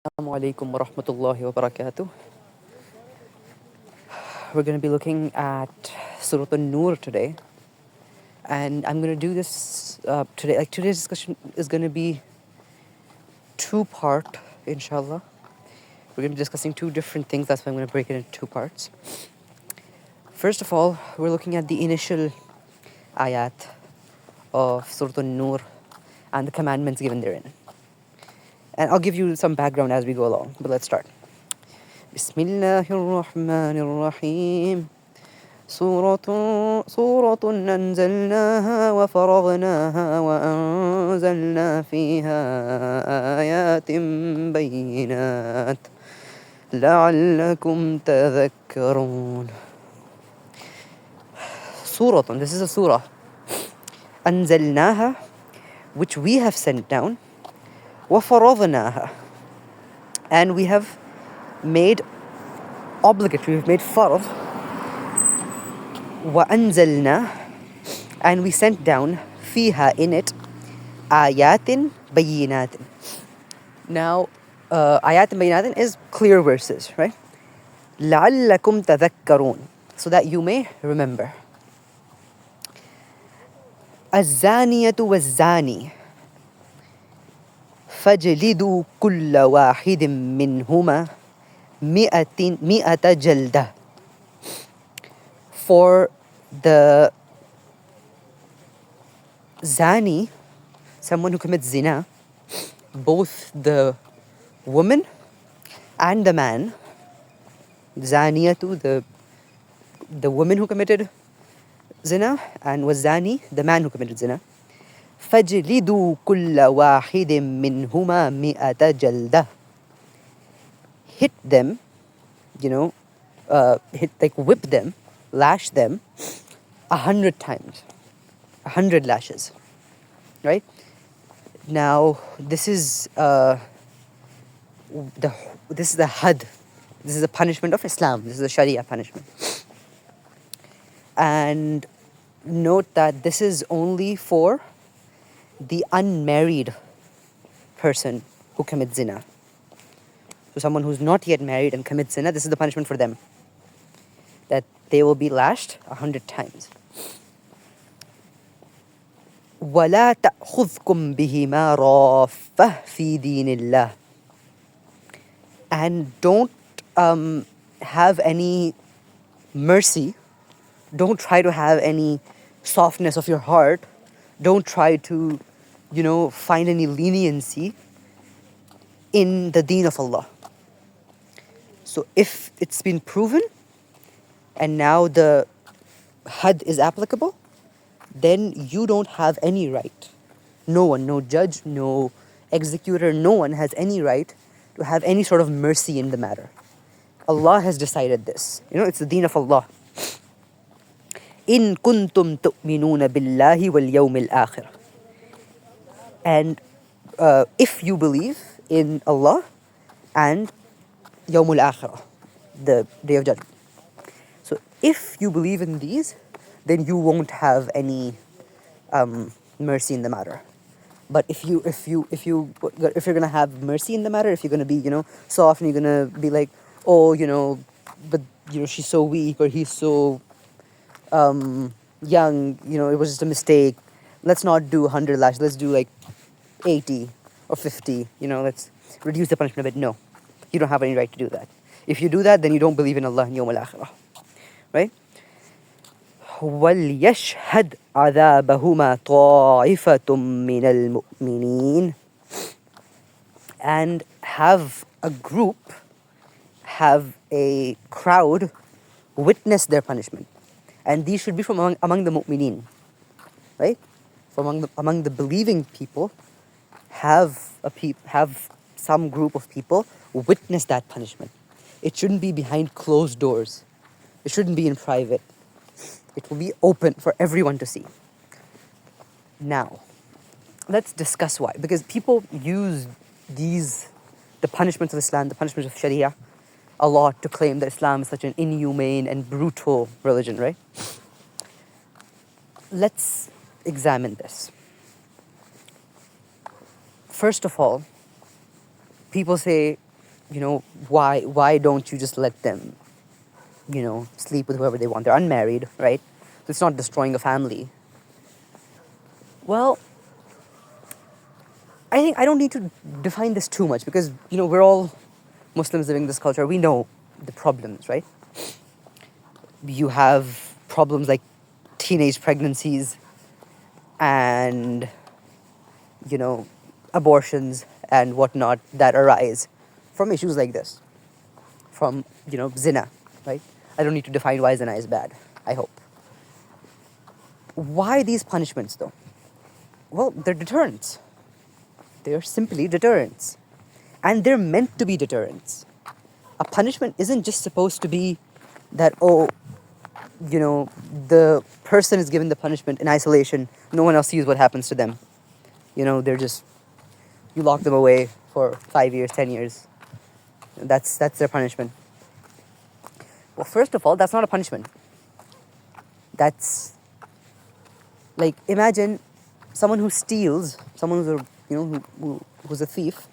Assalamu alaikum wa rahmatullahi wa barakatuh. We're going to be looking at Surah An Nur today. And I'm going to do this today. Like today's discussion is going to be two-part, inshallah. We're going to be discussing two different things. That's why I'm going to break it into two parts. First of all, we're looking at the initial ayat of Surah An Nur and the commandments given therein. And I'll give you some background as we go along. But let's start. Bismillahir Rahmanir Rahim. سورة أنزلناها وفرضناها وأنزلنا فيها آيات بينات لعلكم تذكرون. This is a surah. أنزلناها, which we have sent down. وفرضناها, and we have made obligatory, we've made farad. وأنزلنا, and we sent down فيها, in it, آيات بينات. Now, آيات بينات is clear verses, right? لعلكم تذكرون, so that you may remember. الزانية والزاني فاجلدوا كل واحد منهما مئة جلدة. For the zani, someone who commits zina, both the woman and the man, zaniyatu, the woman who committed zina, and was zani, the man who committed zina, فَجْلِدُوا كُلَّ وَاحِدٍ مِّنْهُمَا مِئَةَ جَلْدَةٍ. Hit them, whip them, lash them 100 times, 100 lashes, right? Now, this is the had, this is the punishment of Islam. This is the Sharia punishment. And note that this is only for the unmarried person who commits zina. So someone who's not yet married and commits zina, this is the punishment for them, that they will be lashed 100 times. وَلَا تَأْخُذْكُمْ بِهِمَا رَافَّةٌ فِي دِينِ اللَّهِ. And don't have any mercy, don't try to have any softness of your heart, don't try to, find any leniency in the deen of Allah. So if it's been proven and now the had is applicable, then you don't have any right. No one, no judge, no executor, no one has any right to have any sort of mercy in the matter. Allah has decided this. It's the deen of Allah. إِن كُنتُمْ تُؤْمِنُونَ بِاللَّهِ وَالْيَوْمِ الْآخِرِ. And if you believe in Allah and Yawmul Akhirah, the Day of Judgment. So if you believe in these, then you won't have any mercy in the matter. But if you're gonna have mercy in the matter, if you're gonna be soft and you're gonna be like, oh, but she's so weak or he's so young, it was just a mistake. Let's not do 100 lashes. Let's do like 80 or 50. Let's reduce the punishment a bit. No, you don't have any right to do that. If you do that, then you don't believe in Allah and Yawm al-Akhirah, right? وَلْيَشْهَدْ عَذَابَهُمَا طَائِفَةٌ مِّنَ الْمُؤْمِنِينَ. And have a group, have a crowd witness their punishment. And these should be from among the mu'mineen, right? From among the believing people, have some group of people witness that punishment. It shouldn't be behind closed doors. It shouldn't be in private. It will be open for everyone to see. Now, let's discuss why. Because people use the punishments of Islam, the punishments of Sharia, a lot to claim that Islam is such an inhumane and brutal religion, right? Let's examine this. First of all, people say why don't you just let them, sleep with whoever they want? They're unmarried, right? So it's not destroying a family. Well, I think I don't need to define this too much because, we're all Muslims living in this culture. We know the problems, right? You have problems like teenage pregnancies and, abortions and whatnot that arise from issues like this, from, zina, right? I don't need to define why zina is bad, I hope. Why these punishments, though? Well, they're deterrents. They're simply deterrents. And they're meant to be deterrents. A punishment isn't just supposed to be that, the person is given the punishment in isolation, no one else sees what happens to them. They're just, you lock them away for 5 years, 10 years. That's their punishment. Well, first of all, that's not a punishment. That's like, imagine someone who steals, someone who's a thief,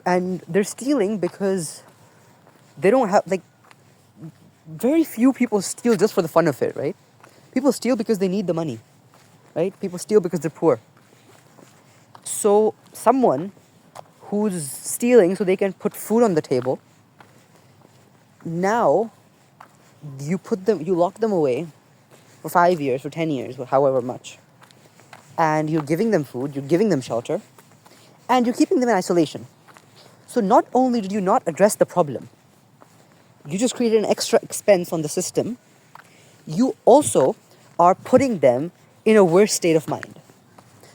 and they're stealing because they don't have, very few people steal just for the fun of it, right? People steal because they need the money, right? People steal because they're poor. So someone who's stealing so they can put food on the table, now you lock them away for 5 years, for 10 years, or however much. And you're giving them food, you're giving them shelter, and you're keeping them in isolation. So not only did you not address the problem, you just created an extra expense on the system, you also are putting them in a worse state of mind.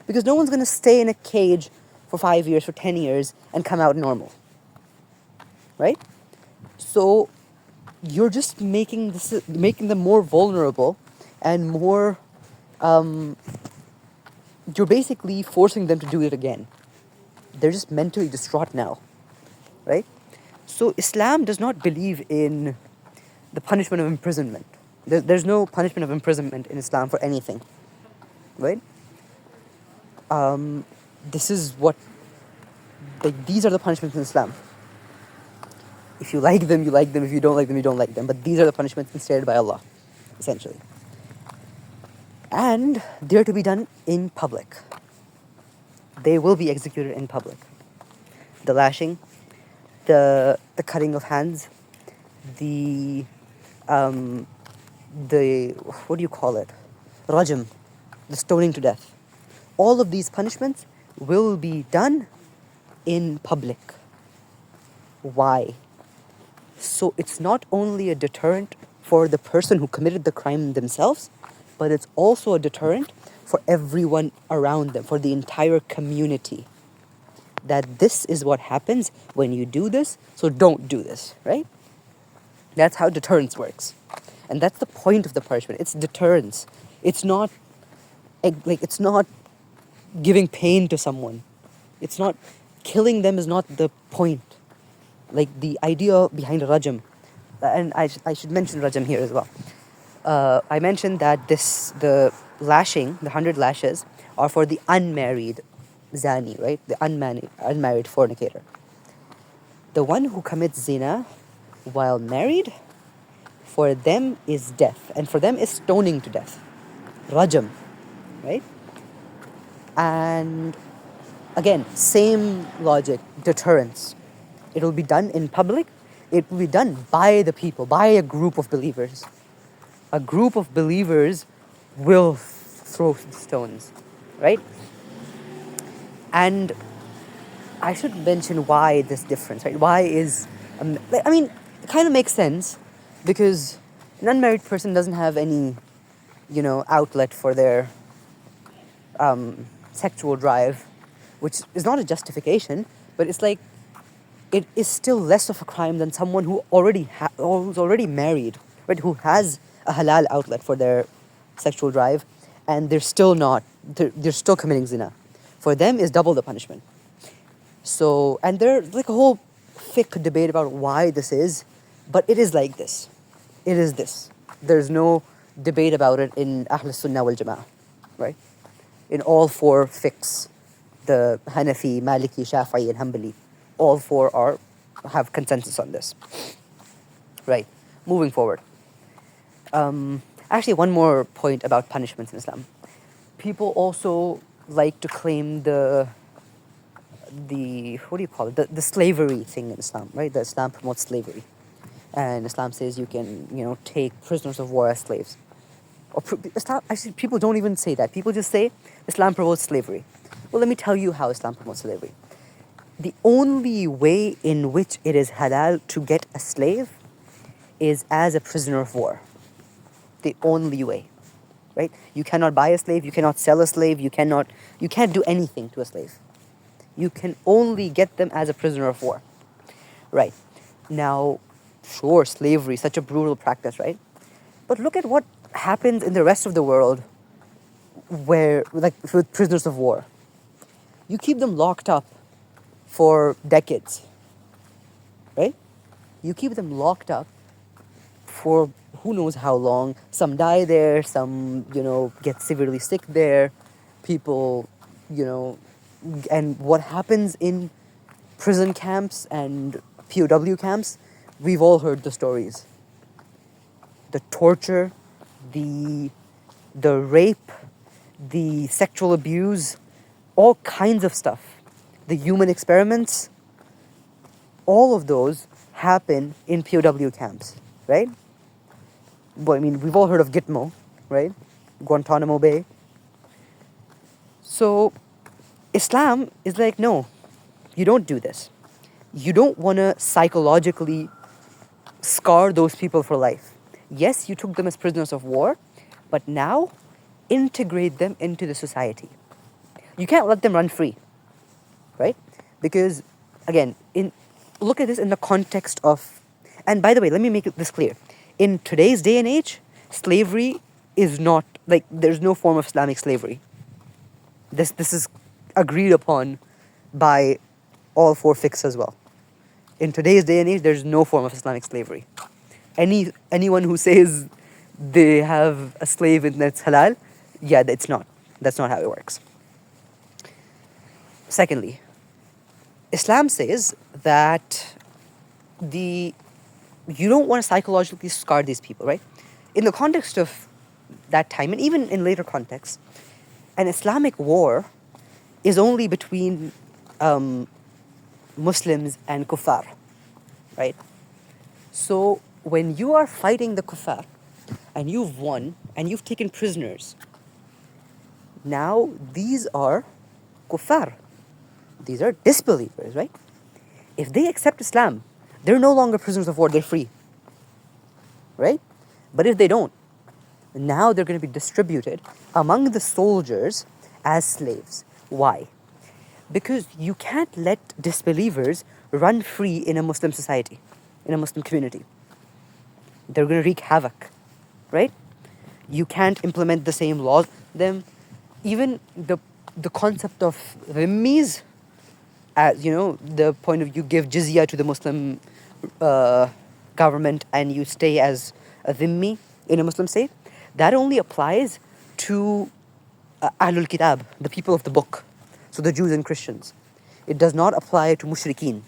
Because no one's going to stay in a cage for 5 years, for 10 years, and come out normal. Right? So you're just making them more vulnerable and more, you're basically forcing them to do it again. They're just mentally distraught now, right? So Islam does not believe in the punishment of imprisonment. There's no punishment of imprisonment in Islam for anything, right? This is what, these are the punishments in Islam. If you like them, you like them. If you don't like them, you don't like them. But these are the punishments instated by Allah, essentially. And they're to be done in public. They will be executed in public. The lashing, the cutting of hands, the what do you call it? Rajam, the stoning to death. All of these punishments will be done in public. Why? So it's not only a deterrent for the person who committed the crime themselves, but it's also a deterrent for everyone around them, for the entire community. That this is what happens when you do this, so don't do this, right? That's how deterrence works. And that's the point of the punishment. It's deterrence. It's not giving pain to someone. It's not, killing them is not the point. Like the idea behind Rajam, and I should mention Rajam here as well. I mentioned that the lashing, the 100 lashes, are for the unmarried zani, right? The unmarried fornicator. The one who commits zina while married, for them is death, and for them is stoning to death, Rajam, right? And again, same logic, deterrence. It will be done in public. It will be done by the people, by a group of believers. A group of believers will throw stones, right? And I should mention why this difference, right? Why is, it kind of makes sense because an unmarried person doesn't have any, outlet for their sexual drive, which is not a justification, but it's like, it is still less of a crime than someone who's already married, right? Who has a halal outlet for their sexual drive, and they're still committing zina. For them is double the punishment. So, and there's like a whole fiqh debate about why this is, but it is like this. It is this. There's no debate about it in Ahl Sunnah wal Jama'ah, right? In all four fiqhs, the Hanafi, Maliki, Shafi'i, and Hanbali, all four have consensus on this. Right. Moving forward. Actually, one more point about punishments in Islam. People also like to claim the what do you call it? The slavery thing in Islam, right? That Islam promotes slavery, and Islam says you can take prisoners of war as slaves. Islam, actually, people don't even say that. People just say Islam promotes slavery. Well, let me tell you how Islam promotes slavery. The only way in which it is halal to get a slave is as a prisoner of war. The only way, right? You cannot buy a slave, you cannot sell a slave, you can't do anything to a slave. You can only get them as a prisoner of war. Right. Now, sure, slavery, such a brutal practice, right? But look at what happens in the rest of the world with prisoners of war. You keep them locked up for decades, right? You keep them locked up for who knows how long. Some die there, some, get severely sick there. People, and what happens in prison camps and POW camps, we've all heard the stories. The torture, the rape, the sexual abuse, all kinds of stuff. The human experiments, all of those happen in POW camps, right? Well, I mean, we've all heard of Gitmo, right? Guantanamo Bay. So, Islam is like, no, you don't do this. You don't want to psychologically scar those people for life. Yes, you took them as prisoners of war, but now integrate them into the society. You can't let them run free, right? Because, again, look at this in the context of, and by the way, let me make this clear. In today's day and age, slavery is not, there's no form of Islamic slavery. This is agreed upon by all four fiqhs as well. In today's day and age, there's no form of Islamic slavery. Anyone who says they have a slave and that's halal, yeah, it's not. That's not how it works. Secondly, Islam says that you don't want to psychologically scar these people, right? In the context of that time, and even in later contexts, an Islamic war is only between Muslims and kuffar, right? So when you are fighting the kuffar and you've won and you've taken prisoners, now these are kuffar. These are disbelievers, right? If they accept Islam, they're no longer prisoners of war, they're free, right? But if they don't, now they're going to be distributed among the soldiers as slaves. Why? Because you can't let disbelievers run free in a Muslim society, in a Muslim community. They're going to wreak havoc, right? You can't implement the same laws. Even the concept of dhimmis, as the point of you give jizya to the Muslim government and you stay as a dhimmi in a Muslim state, that only applies to Ahlul Kitab, the people of the book, so the Jews and Christians. It does not apply to mushrikeen,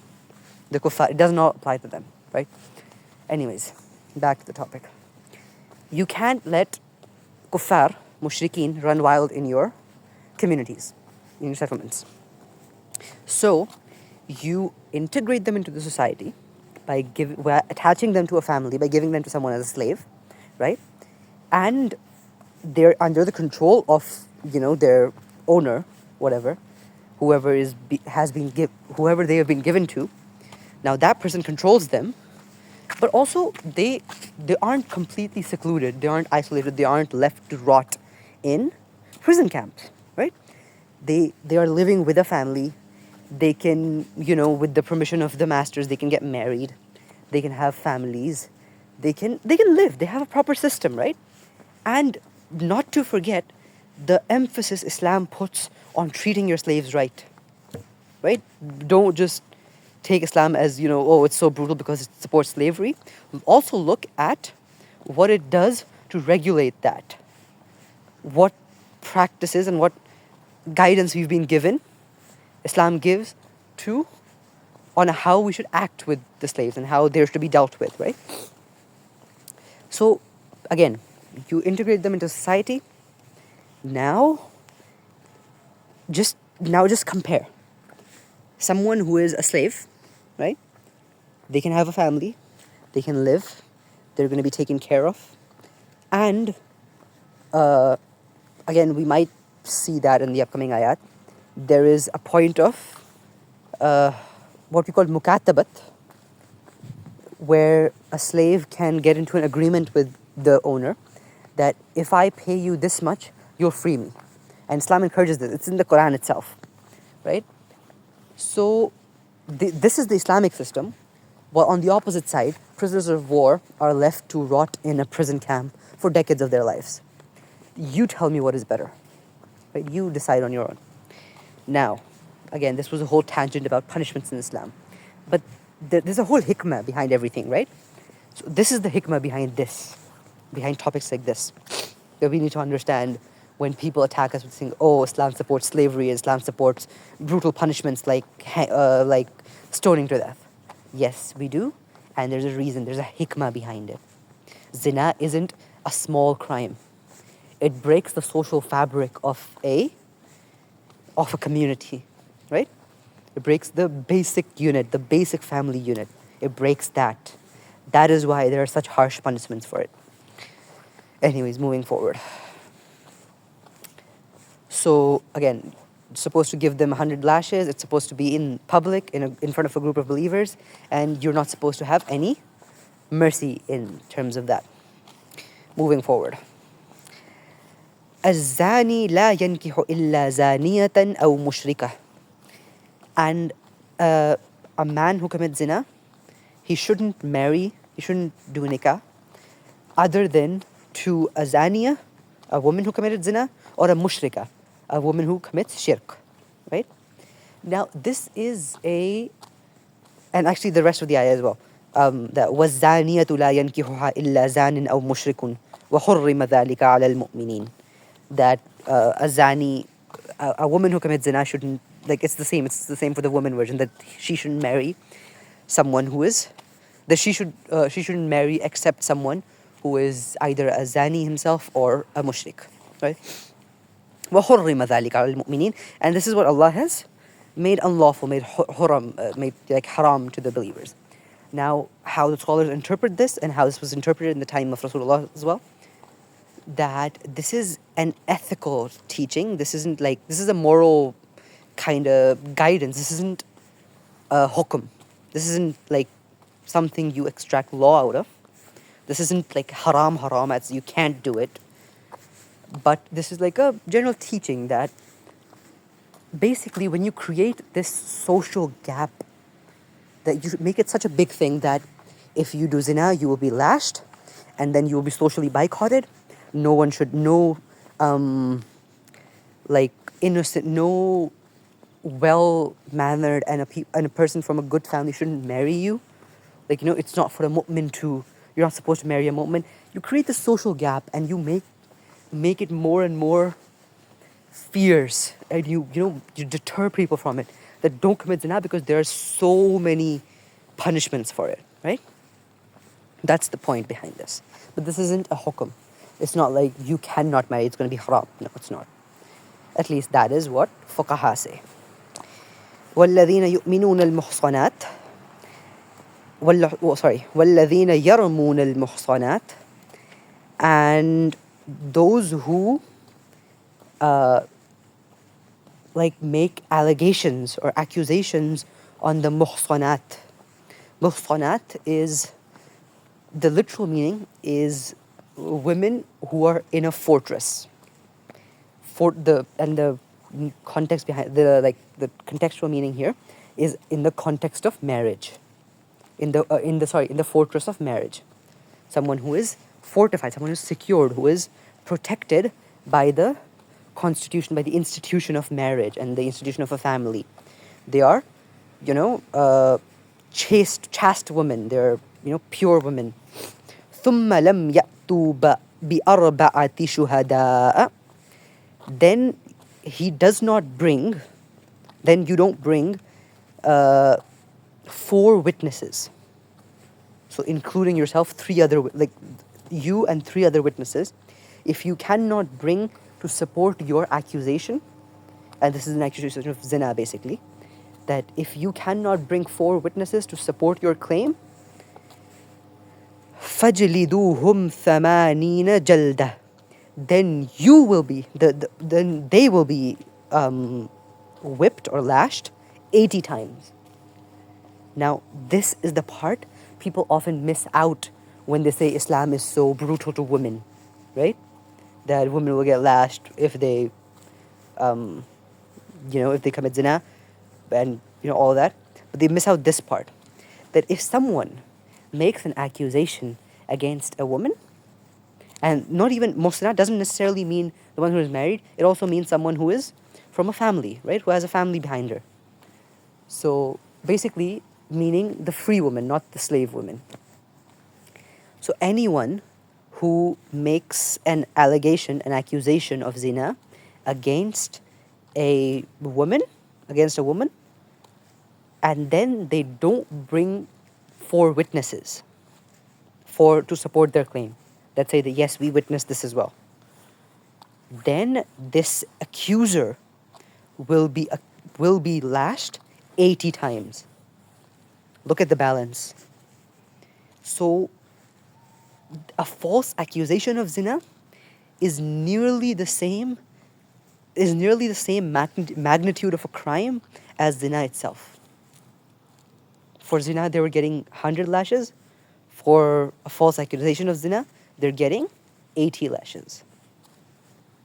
the kuffar. It does not apply to them, right? Anyways, back to the topic. You can't let kuffar, mushrikeen, run wild in your communities, in your settlements. So, you integrate them into the society by attaching them to a family, by giving them to someone as a slave, right? And they're under the control of, their owner, whatever, whoever they have been given to. Now that person controls them, but also they aren't completely secluded, they aren't isolated, they aren't left to rot in prison camps, right? They are living with a family. They can, with the permission of the masters, they can get married. They can have families. They can live. They have a proper system, right? And not to forget the emphasis Islam puts on treating your slaves right. Right? Don't just take Islam as, it's so brutal because it supports slavery. Also look at what it does to regulate that. What practices and what guidance we've been given, Islam gives to on how we should act with the slaves and how they're to be dealt with, right? So, again, you integrate them into society. Now, just compare. Someone who is a slave, right? They can have a family, they can live, they're going to be taken care of, and again, we might see that in the upcoming ayat. There is a point of what we call mukatabat, where a slave can get into an agreement with the owner that if I pay you this much, you'll free me. And Islam encourages this. It's in the Quran itself, right? So this is the Islamic system, while on the opposite side, prisoners of war are left to rot in a prison camp for decades of their lives. You tell me what is better, right? You decide on your own. Now, again, this was a whole tangent about punishments in Islam, but there's a whole hikmah behind everything, right? So this is the hikmah behind this, behind topics like this, that we need to understand when people attack us with saying, "Oh, Islam supports slavery, Islam supports brutal punishments like stoning to death." Yes, we do, and there's a reason. There's a hikmah behind it. Zina isn't a small crime. It breaks the social fabric of a community, right? It breaks the basic unit, the basic family unit. It breaks that. That is why there are such harsh punishments for it. Anyways, moving forward. So again, it's supposed to give them 100 lashes. It's supposed to be in public, in front of a group of believers, and you're not supposed to have any mercy in terms of that. Moving forward. الزاني لا ينكح إلا زانية أو مشركة. And a man who commits zina, he shouldn't do nikah, other than to a zaniya, a woman who committed zina, or a mushrika, a woman who commits shirk, right? Now, this is and actually the rest of the ayah as well. That وَالزَّانِيَةُ لَا يَنْكِحُهَا إِلَّا زَانٍ أَوْ مُشْرِكٌ وَحُرِّمَ ذَلِكَ عَلَى الْمُؤْمِنِينَ. That a zani, a woman who commits zina shouldn't, it's the same for the woman version, that she shouldn't marry someone who is, that she shouldn't marry except someone who is either a zani himself or a mushrik, right? وَحُرِّمَ ذَلِكَ عَلَى الْمُؤْمِنِينَ. And this is what Allah has made unlawful, made haram to the believers. Now, how the scholars interpret this, and how this was interpreted in the time of Rasulullah as well, that this is an ethical teaching. This is a moral kind of guidance. This isn't a hukum. This isn't like something you extract law out of. This isn't like haram, as you can't do it. But this is like a general teaching that basically when you create this social gap, that you make it such a big thing that if you do zina, you will be lashed, and then you will be socially boycotted. No one should know, innocent, no well-mannered and a person from a good family shouldn't marry you. It's not for a mu'min you're not supposed to marry a mu'min. You create this social gap, and you make it more and more fierce, and you deter people from it, that don't commit zina because there are so many punishments for it, right? That's the point behind this. But this isn't a hukum. It's not like you cannot marry, it's going to be haram. No, it's not. At least that is what fuqaha say. وَالَّذِينَ يُؤْمِنُونَ الْمُحْصَنَاتِ وَالَّذِينَ يَرْمُونَ الْمُحْصَنَاتِ. And those who make allegations or accusations on the muhsanat. Muhsanat is, the literal meaning is women who are in a fortress. The context behind the contextual meaning here is in the context of marriage. In the fortress of marriage. Someone who is fortified, someone who is secured, who is protected by the constitution, by the institution of marriage and the institution of a family. They are, chaste women. They're, pure women. ثُمَّ لَمْ يَأْتُوا بِأَرْبَعَةِ شُهَدَاءَ. Then you don't bring 4 witnesses. So including yourself, 3 other, like you and 3 other witnesses, if you cannot bring to support your accusation, and this is an accusation of zina basically, that if you cannot bring 4 witnesses to support your claim, فَجْلِدُوهُمْ ثَمَانِينَ جَلْدَةً, then you will be, then they will be whipped or lashed 80 times. Now, this is the part people often miss out when they say Islam is so brutal to women, right? That women will get lashed if they, if they commit zina and, all that. But they miss out this part, that if someone makes an accusation against a woman, and not even, muhsanat doesn't necessarily mean the one who is married, it also means someone who is from a family, right? Who has a family behind her. So basically, meaning the free woman, not the slave woman. So anyone who makes an allegation, an accusation of zina against a woman, and then they don't bring 4 witnesses to support their claim, that say that yes, we witnessed this as well, then this accuser will be lashed 80 times. Look at the balance. So a false accusation of zina is nearly the same magnitude of a crime as zina itself. For zina, they were getting 100 lashes. For a false accusation of zina, they're getting 80 lashes.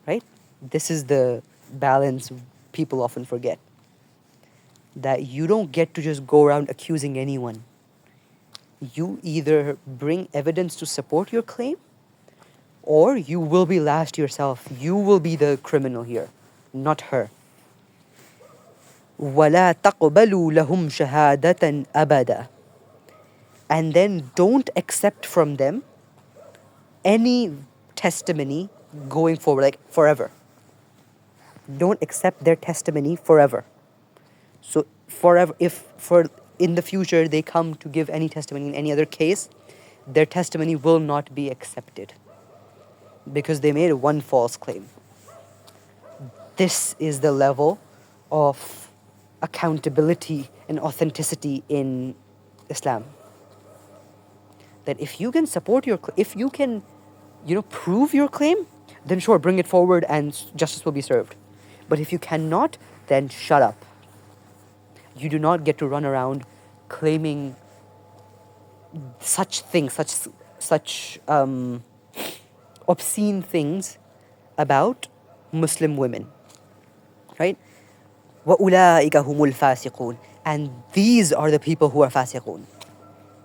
Right? This is the balance people often forget. That you don't get to just go around accusing anyone. You either bring evidence to support your claim, or you will be lashed yourself. You will be the criminal here, not her. وَلَا تَقْبَلُوا لَهُمْ شَهَادَةً أَبَدًا. And then don't accept from them any testimony going forward, like forever. Don't accept their testimony forever. So forever, in the future they come to give any testimony in any other case, their testimony will not be accepted because they made one false claim. This is the level of accountability and authenticity in Islam. That if you can prove your claim, then sure, bring it forward and justice will be served. But if you cannot, then shut up. You do not get to run around claiming such things, such obscene things about Muslim women, right? وَأُولَٰئِكَ هُمُ الْفَاسِقُونَ. And these are the people who are fasiqun.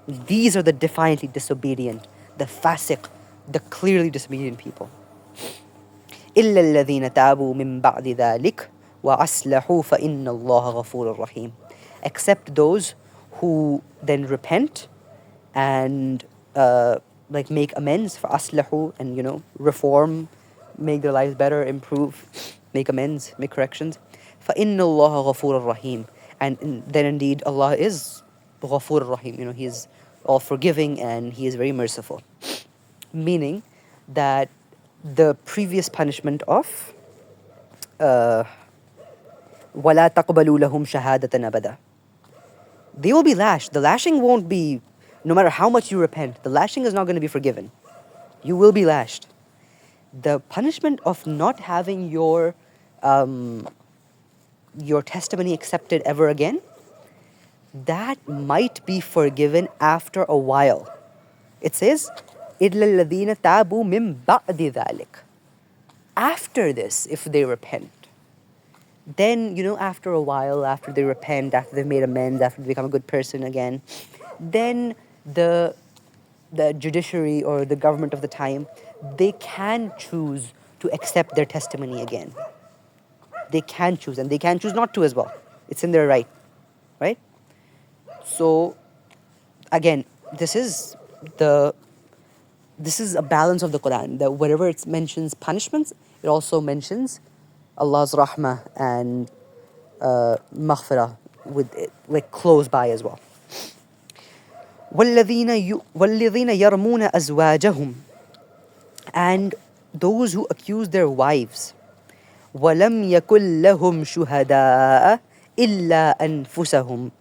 These are the defiantly disobedient, the fasiq, the clearly disobedient people. إِلَّا الَّذِينَ تَابُوا مِن بَعْدِ ذَلِكَ وَأَصْلَحُوا فَإِنَّ اللَّهَ غَفُورٌ رَحِيمٌ. Except those who then repent and make amends for aslahu, and reform, make their lives better, improve, make amends, make corrections. فَإِنَّ اللَّهَ غَفُورٌ رَحِيمٌ. And then indeed Allah is Ghafur Rahim. He is all forgiving and He is very merciful. Meaning that the previous punishment of وَلَا تَقْبَلُوا لَهُمْ شَهَادَةً أَبَدًا, they will be lashed. The lashing won't be, no matter how much you repent, the lashing is not going to be forgiven. You will be lashed. The punishment of not having your testimony accepted ever again, that might be forgiven after a while. It says, إِلَّا الَّذِينَ تَابُوا مِن بَعْدِ ذَلِكَ. After this, if they repent, then, after a while, after they repent, after they've made amends, after they become a good person again, then the judiciary or the government of the time, they can choose to accept their testimony again. They can choose, and they can choose not to as well. It's in their right? So, again, this is a balance of the Quran, that wherever it mentions punishments, it also mentions Allah's rahmah and maghfirah with it, like close by as well. وَالَّذِينَ يَرْمُونَ أَزْوَاجَهُمْ, and those who accuse their wives, وَلَمْ يَكُنْ لَهُمْ شُهَدَاءَ إِلَّا أَنفُسَهُمْ.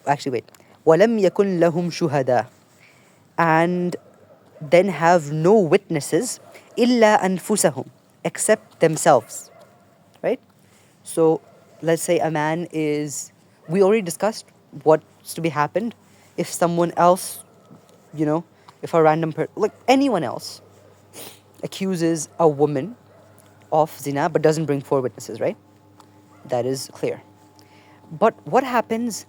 Actually, wait. وَلَمْ يَكُنْ لَهُمْ شُهَدَاء, and then have no witnesses, إِلَّا أَنفُسَهُمْ, except themselves. Right? So, let's say a man is, we already discussed what's to be happened if someone else, if a random person, like anyone else, accuses a woman of zina but doesn't bring four witnesses, right? That is clear. But what happens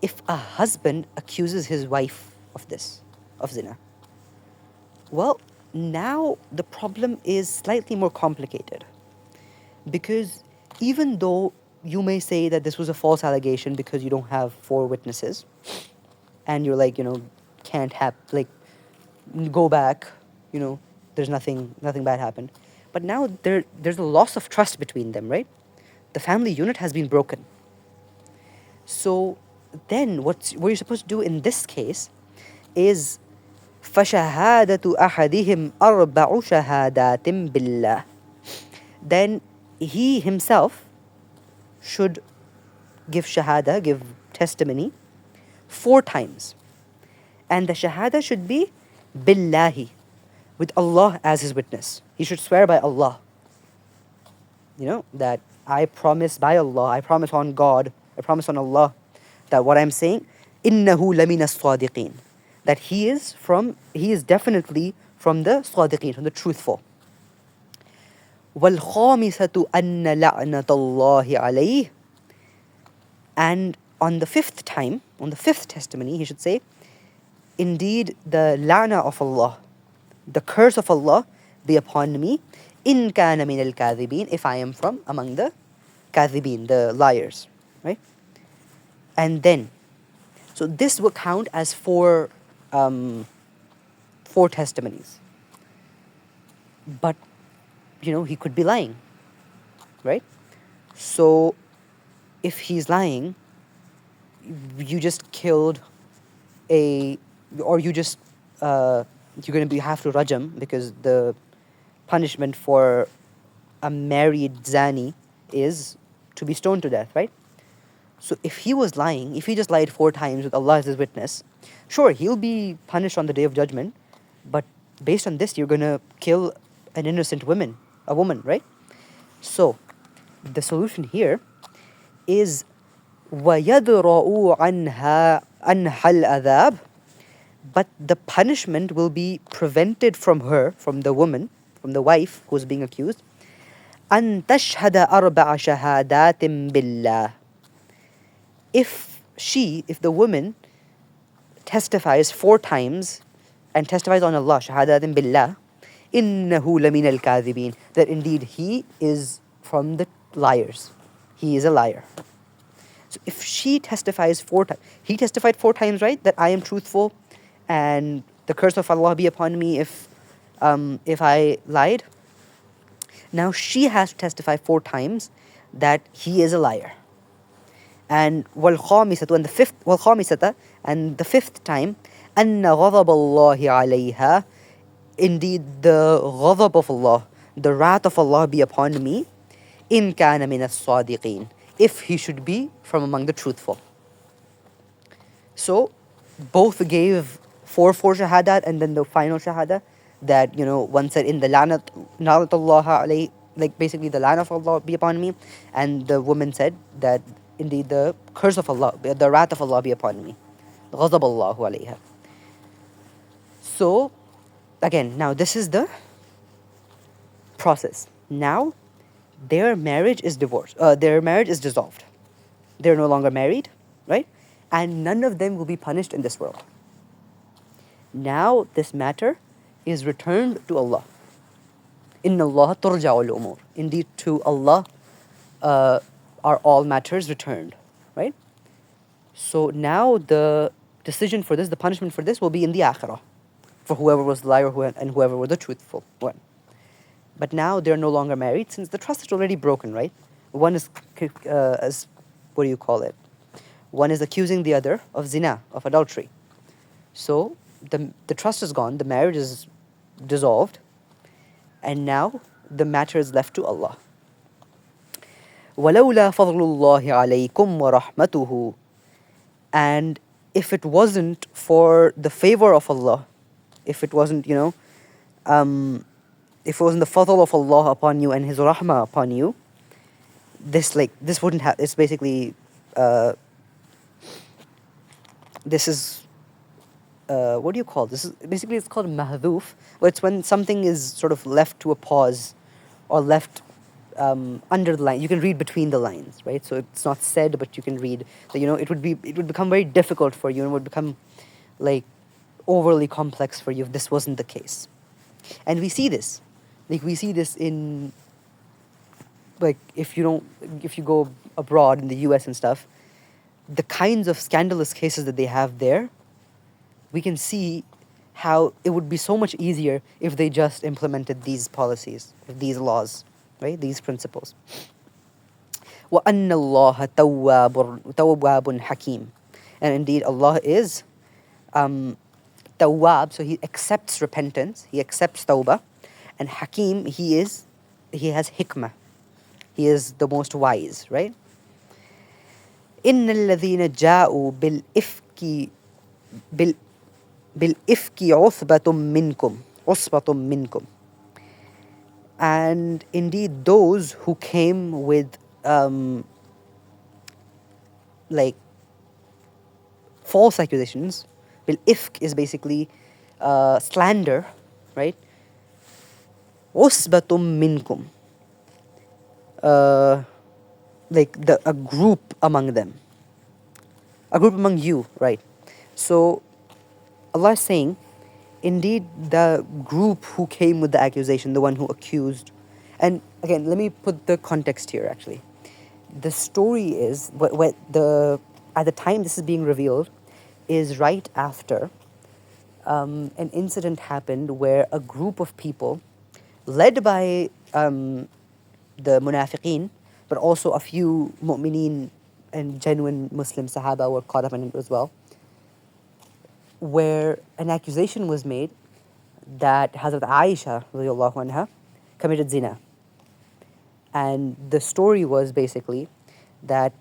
if a husband accuses his wife of this, of zina? Well, now the problem is slightly more complicated, because even though you may say that this was a false allegation because you don't have four witnesses, and you're like, can't have, like, go back, there's nothing bad happened. But now there's a loss of trust between them, right? The family unit has been broken. So then what you're supposed to do in this case is فَشَهَادَةُ أَحَدِهِمْ أَرْبَعُ شَهَادَاتٍ بِاللَّهِ. Then he himself should give testimony 4 times. And the shahada should be billahi, with Allah as his witness. He should swear by Allah. That I promise by Allah, I promise on God, I promise on Allah, that what I'm saying, innahu lamina sadiqeen, that he is definitely from the sadiqeen, from the truthful. وَالْخَامِسَةُ أَنَّ لَعْنَةَ اللَّهِ عَلَيْهِ. And on the 5th time, on the 5th testimony, he should say, indeed the la'na of Allah, the curse of Allah be upon me, in kana min al-kadhibin, if I am from among the kadhibin, the liars, right? And then, so this will count as 4 testimonies. But, he could be lying, right? So, if he's lying, you just killed or you just, you're going to have to rajam, because the punishment for a married zani is to be stoned to death, right? So if he was lying, if he just lied 4 times with Allah as his witness, sure, he'll be punished on the day of judgment, but based on this, you're going to kill an innocent woman, right? So the solution here is وَيَدْرَؤُ عَنْهَا الْأَذَابِ, but the punishment will be prevented from her, from the woman, from the wife who's being accused. أَن تَشْهَدَ أَرْبَعَ شَهَادَاتٍ بِاللَّهِ. If the woman testifies 4 times and testifies on Allah, shahadatin billah, innahu lamin al-kadhibin, that indeed he is from the liars. He is a liar. So if she testifies 4 times, he testified 4 times, right? That I am truthful, and the curse of Allah be upon me if I lied. Now she has to testify 4 times that he is a liar. And وَالْخَامِسَةُ, and the 5th time, أَنَّ غَضَبَ اللَّهِ عَلَيْهَا, indeed the ghadab of Allah, the wrath of Allah be upon me, in kana min as-sadiqeen, if he should be from among the truthful. So both gave 4 shahadat, and then the final shahada that, one said in the la'nat Allah alayhi, like basically the la'nat of Allah be upon me, and the woman said that indeed the curse of Allah, the wrath of Allah be upon me, ghadab Allahu alayha. So again, now this is the process. Now their marriage is dissolved. They're no longer married, right? And none of them will be punished in this world. Now this matter is returned to Allah. Inna Allah turja'ul umur. Indeed, to Allah are all matters returned, right? So now the decision for this, the punishment for this, will be in the akhirah, for whoever was the liar and whoever was the truthful one. But now they're no longer married, since the trust is already broken, right? One is, as what do you call it? one is accusing the other of zina, of adultery. So the trust is gone, the marriage is dissolved, and now the matter is left to Allah. وَلَوْلَا فَضْلُ اللَّهِ عَلَيْكُمْ وَرَحْمَتُهُ. And if it wasn't for the favor of Allah, if it wasn't, if it wasn't the fadl of Allah upon you and His rahmah upon you, this wouldn't have. It's basically, this is, what do you call this? Basically, it's called mahdhuf, where it's when something is sort of left to a pause, or left under the line. You can read between the lines, right? So it's not said, but you can read. So, it would become very difficult for you, and would become like overly complex for you if this wasn't the case. And we see this, in, like, if you go abroad in the US and stuff, the kinds of scandalous cases that they have there, we can see how it would be so much easier if they just implemented these policies, these laws, right? These principles. وَأَنَّ اللَّهَ تَوَّابٌ حَكِيمٌ. And indeed, Allah is tawwab, so He accepts repentance, He accepts tawbah, and Hakim, He has hikmah. He is the most wise, right? إِنَّ الَّذِينَ جَاءُوا بِالْإِفْكِ عُصْبَةٌ مِّنْكُمْ. And indeed, those who came with like false accusations, bil-ifk is basically slander, right? عُصْبَةٌ مِّنْكُمْ. Like a group among them, a group among you, right? So Allah is saying, indeed, the group who came with the accusation, the one who accused, and again, let me put the context here. Actually, the story is at the time this is being revealed, is right after an incident happened where a group of people, led by the munafiqeen, but also a few mu'mineen and genuine Muslim Sahaba were caught up in it as well, where an accusation was made that Hazrat Aisha radiallahu anha committed zina. And the story was basically that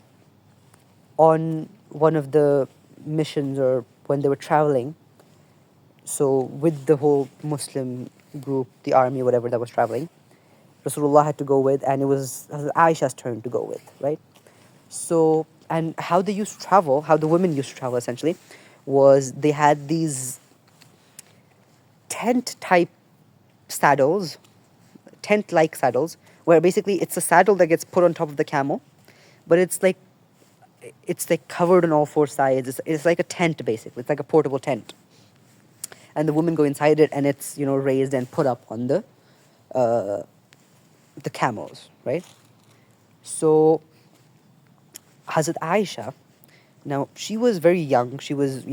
on one of the missions, or when they were traveling, so with the whole Muslim group, the army, whatever that was traveling, Rasulullah had to go with, and it was Hazrat Aisha's turn to go with, right? So, and how they used to travel, how the women used to travel essentially, was they had these tent-type saddles, tent-like saddles, where basically it's a saddle that gets put on top of the camel, but it's like covered on all four sides. It's like a tent, basically. It's like a portable tent. And the women go inside it, and it's, raised and put up on the camels, right? So Hazrat Aisha, now she was very young. She was,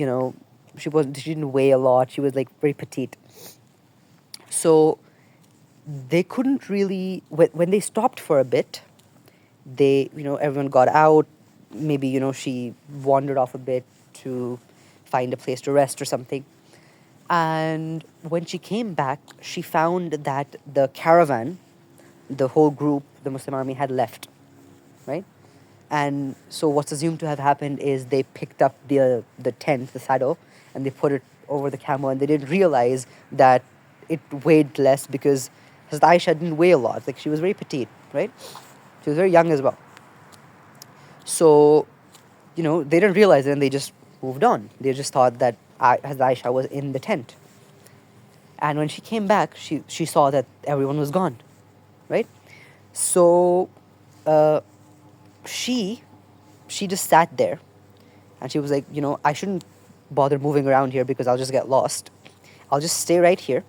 she didn't weigh a lot. She was like very petite. So they couldn't really, when they stopped for a bit, they, everyone got out. Maybe, she wandered off a bit to find a place to rest or something. And when she came back, she found that the caravan, the whole group, the Muslim army had left, right? And so what's assumed to have happened is they picked up the tent, the saddle, and they put it over the camel, and they didn't realize that it weighed less because Hazrat Aisha didn't weigh a lot. Like, she was very petite, right? She was very young as well. So, they didn't realize it, and they just moved on. They just thought that Hazrat Aisha was in the tent. And when she came back, she saw that everyone was gone, right? So she just sat there, and she was like, I shouldn't bother moving around here because I'll just get lost. I'll just stay right here.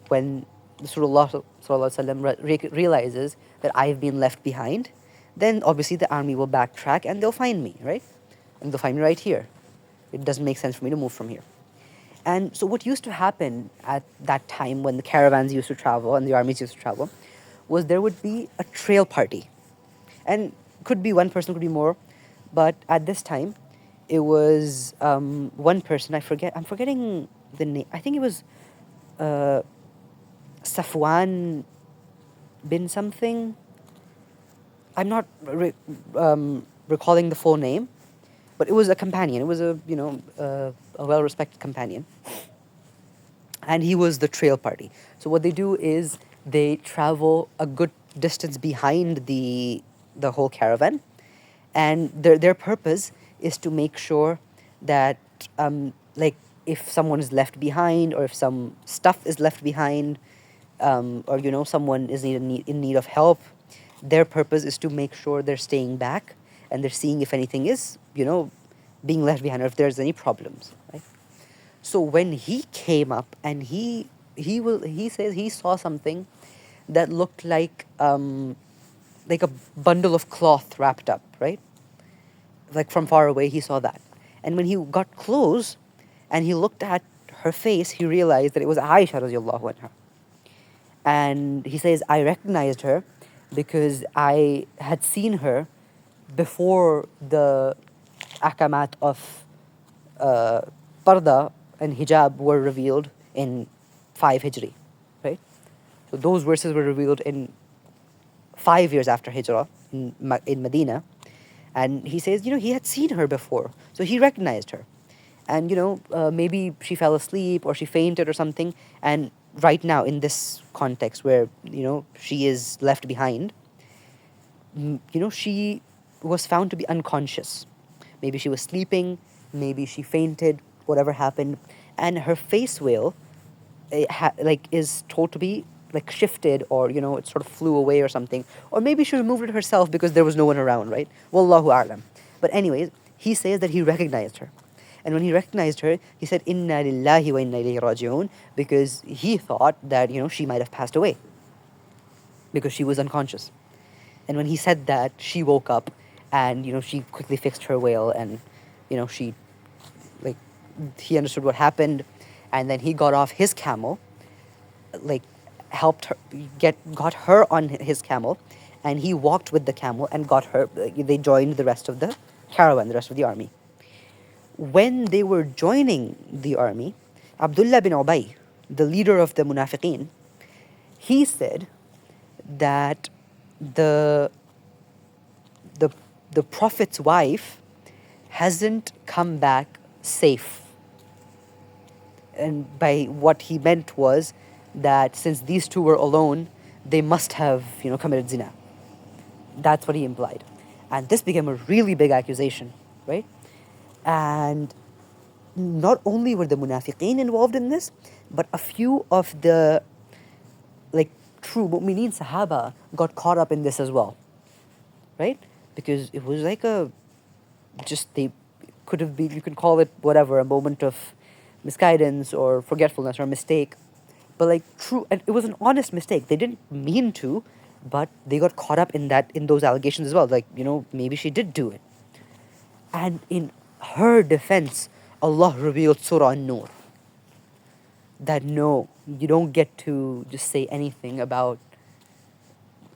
When Rasulullah realizes that I've been left behind, then obviously the army will backtrack and they'll find me, right? And they'll find me right here. It doesn't make sense for me to move from here. And so what used to happen at that time when the caravans used to travel and the armies used to travel was there would be a trail party. And could be one person, could be more. But at this time, It was one person. I'm forgetting the name. I think it was uh, Safwan bin something. I'm not recalling the full name, but it was a companion. It was a well-respected companion, and he was the trail party. So what they do is they travel a good distance behind the whole caravan, and their purpose is to make sure that like if someone is left behind or if some stuff is left behind, or someone is in need of help, their purpose is to make sure they're staying back and they're seeing if anything is being left behind or if there's any problems, right? So when he came up and he says he saw something that looked like a bundle of cloth wrapped up, right? Like from far away, he saw that. And when he got close and he looked at her face, he realized that it was Aisha radiallahu anha. And he says, I recognized her because I had seen her before the akamat of parda and hijab were revealed in 5 Hijri, right? So those verses were revealed in 5 years after Hijrah in Medina. And he says, he had seen her before. So he recognized her. And, maybe she fell asleep or she fainted or something. And right now, in this context where, she is left behind, she was found to be unconscious. Maybe she was sleeping, maybe she fainted, whatever happened. And her face veil, is told to be like shifted, or it sort of flew away or something, or maybe she removed it herself because there was no one around, right? Wallahu a'lam. But anyways, he says that he recognized her, and when he recognized her, he said inna lillahi wa inna ilayhi raji'un, because he thought that she might have passed away because she was unconscious. And when he said that, she woke up and she quickly fixed her veil, and she like he understood what happened, and then he got off his camel, like helped her got her on his camel, and he walked with the camel and got her. They joined the rest of the caravan, the rest of the army. When they were joining the army, Abdullah bin Ubay, the leader of the Munafiqeen, he said that the Prophet's wife hasn't come back safe. And by what he meant was that since these two were alone, they must have, committed zina. That's what he implied. And this became a really big accusation, right? And not only were the munafiqeen involved in this, but a few of the true mu'mineen sahaba got caught up in this as well, right? Because it was like they could have been, you could call it whatever, a moment of misguidance or forgetfulness or mistake, but true, and it was an honest mistake. They didn't mean to, but they got caught up in those allegations as well. Maybe she did do it. And in her defense, Allah revealed Surah An Nur, that no, you don't get to just say anything about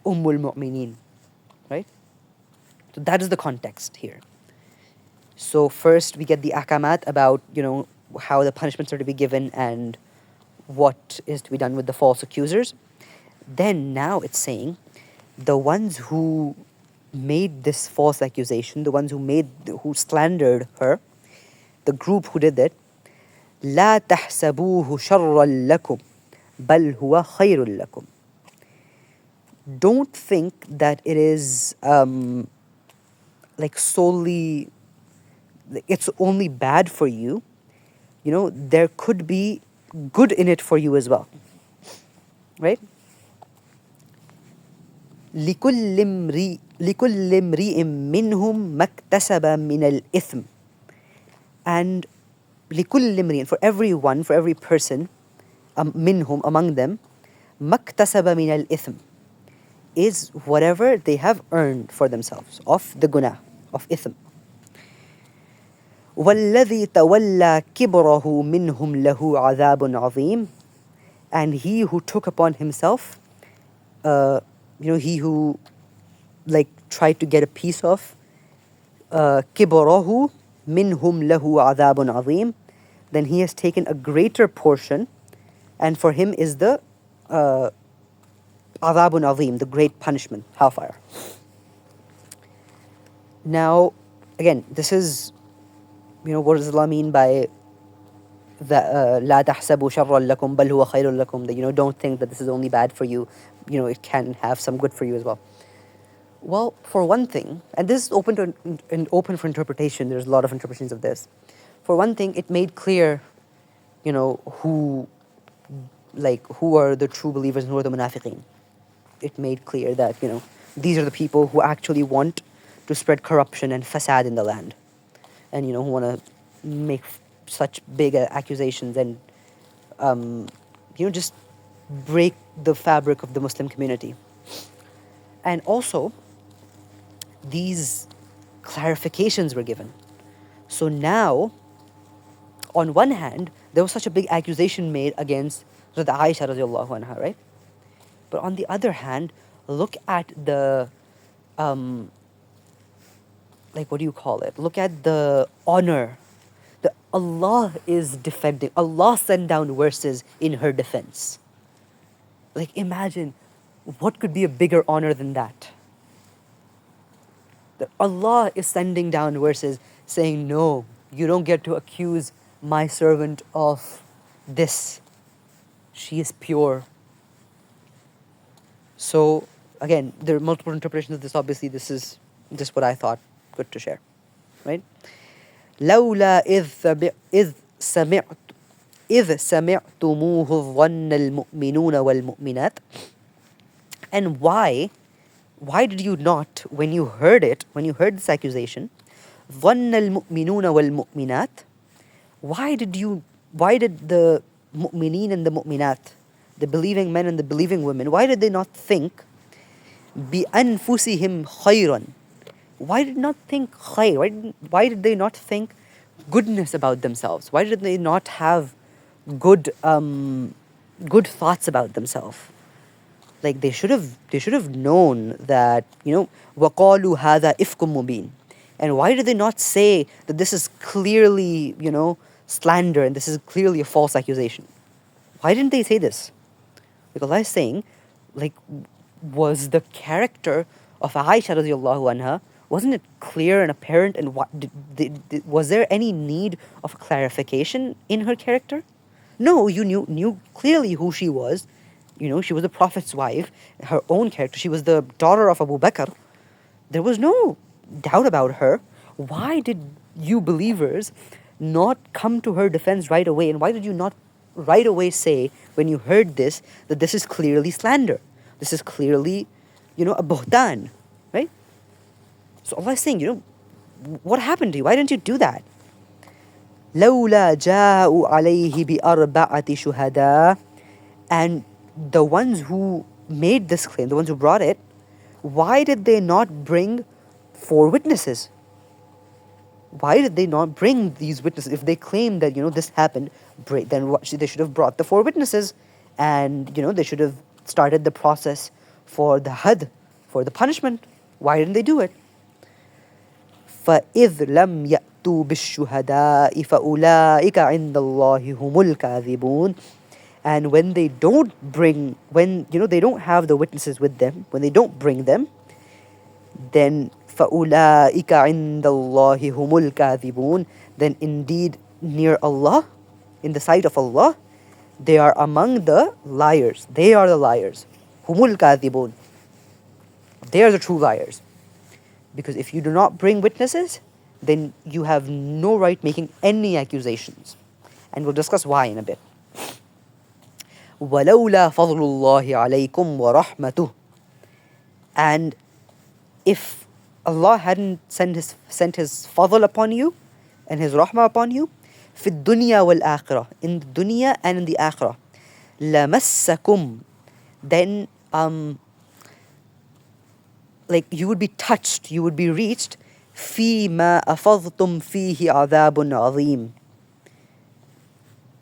Ummul Mu'mineen, right? So that is the context here. So first we get the akamat about, how the punishments are to be given and what is to be done with the false accusers. Then now it's saying the ones who made this false accusation, the ones who slandered her, the group who did it, لا تحسبوه شرا لكم بل هو خير لكم. Don't think that it is solely, it's only bad for you. There could be good in it for you as well, right? لكل امرئ منهم ما اكتسب من الإثم. And لكل امرئ, for everyone, for every person, منهم, among them, ما اكتسب من الإثم, is whatever they have earned for themselves of the guna, of ithm. وَالَّذِي تَوَلَّى كِبْرَهُ مِنْهُمْ لَهُ عَذَابٌ عَظِيمٌ. And he who took upon himself, he who tried to get a piece of كِبْرَهُ, minhum lahu adhabun azim, then he has taken a greater portion, and for him is the adhabun azim, the great punishment, hellfire. Now, again, this is, what does Allah mean by لا تحسبوا شرا لكم بل هو خير لكم, that, don't think that this is only bad for you, it can have some good for you as well. Well, for one thing, and this is open for interpretation, there's a lot of interpretations of this. For one thing, it made clear, who are the true believers and who are the munafiqeen. It made clear that, these are the people who actually want to spread corruption and fasad in the land, and, who want to make such big accusations and, just break the fabric of the Muslim community. And also, these clarifications were given. So now, on one hand, there was such a big accusation made against Aisha radiallahu anha, right? But on the other hand, look at the, Look at the honor that Allah is defending. Allah sent down verses in her defense. Imagine, what could be a bigger honor than that? That Allah is sending down verses saying, no, you don't get to accuse my servant of this. She is pure. So, again, there are multiple interpretations of this. Obviously, this is just what I thought good to share. Right? لولا إذ سمعتموه ظن المؤمنون والمؤمنات. And why did you not, when you heard this accusation, ظن المؤمنون والمؤمنات, why did the mu'mineen and the mu'minat, the believing men and the believing women, why did they not think بأنفسهم خيرا? Why did not think khair? Why did they not think goodness about themselves? Why did they not have good thoughts about themselves? They should have known that, وَقَالُوا هَذَا إِفْكٌ مُبِينٌ. And why did they not say that this is clearly, slander and this is clearly a false accusation? Why didn't they say this? Because Allah is saying, was the character of Aisha radiallahu anha, wasn't it clear and apparent, and was there any need of clarification in her character? No, you knew clearly who she was. She was the Prophet's wife, her own character. She was the daughter of Abu Bakr. There was no doubt about her. Why did you believers not come to her defense right away? And why did you not right away say, when you heard this, that this is clearly slander? This is clearly, a buhtan, right? So Allah is saying, what happened to you? Why didn't you do that? لَوْلَا جَاءُوا عَلَيْهِ بِأَرْبَعَةِ شُهَدَاءَ. And the ones who made this claim, the ones who brought it, why did they not bring 4 witnesses? Why did they not bring these witnesses? If they claim that, this happened, then they should have brought the 4 witnesses, and, they should have started the process for the had, for the punishment. Why didn't they do it? فَإِذْ لَمْ يَأْتُوا بِالشُّهَدَاءِ فَأُولَٰئِكَ عِنْدَ اللَّهِ هُمُ الْكَاذِبُونَ. And when they don't they don't have the witnesses with them, when they don't bring them, then فَأُولَٰئِكَ عِنْدَ اللَّهِ هُمُ الْكَاذِبُونَ. Then indeed, near Allah, in the sight of Allah, they are among the liars. They are the liars. هُمُ الْكَاذِبُونَ. They are the true liars. Because if you do not bring witnesses, then you have no right making any accusations. And we'll discuss why in a bit. وَلَوْلَا فَضْلُ اللَّهِ عَلَيْكُمْ وَرَحْمَتُهُ. And if Allah hadn't sent his fadl upon you and his rahmah upon you, في الدنيا والآخرة, in the dunya and in the akhirah, لَمَسَّكُمْ, then you would be touched, you would be reached, فِي مَا أَفَضْتُمْ فِيهِ عَذَابٌ عَظِيمٌ.